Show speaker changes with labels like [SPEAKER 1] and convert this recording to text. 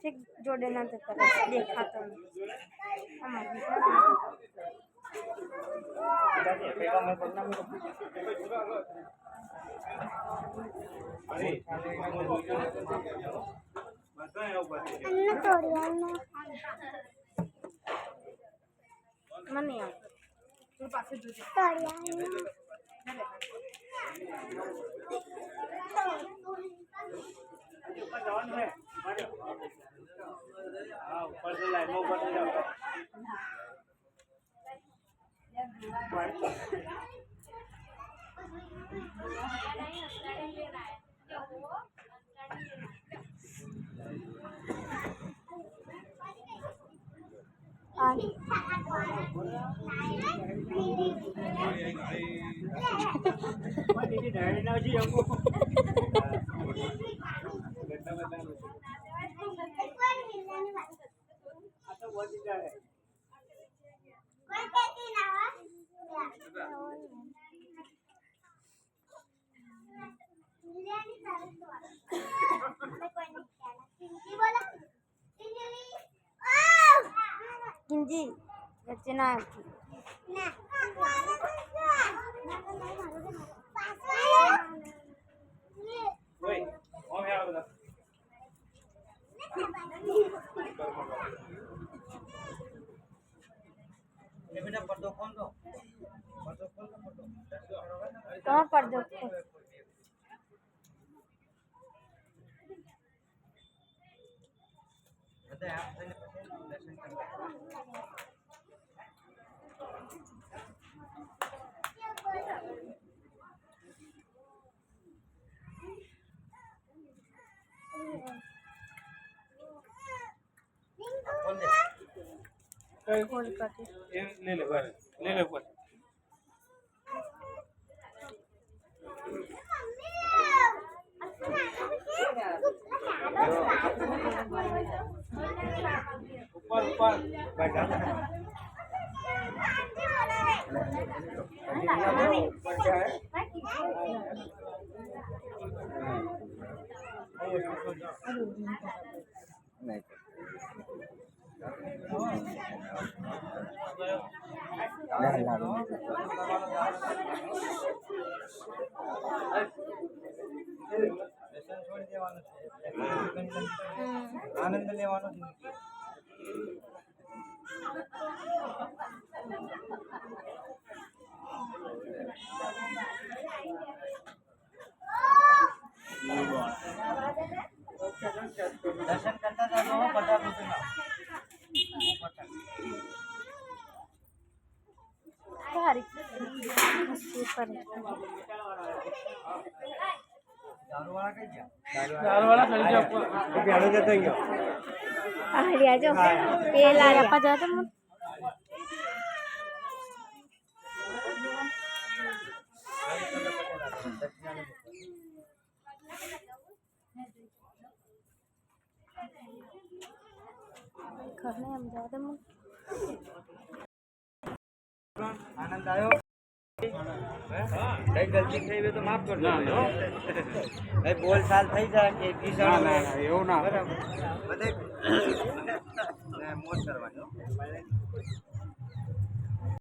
[SPEAKER 1] ठीक जोड़े ना तो देखा तो मनी ऊपर से लाइन में ऊपर से जाओ हिंदी रचना कहाँ पर दो ले ले बस ले ले बस ऊपर ऊपर बैठा आनंद लेવાનો दर्शन करता जाओ पता पूछना दारूवाला चल जाओ बिहार जाते हैं आ जाओ ये ला आपा जाओ तो करने हम जाते हैं आनंद आयो कई गलती થઈ હોય તો માફ કરજો ભાઈ બોલ સાલ થઈ જાય કે કિસાન ના એવું ના બરાબર બધે મોજ કરવાનો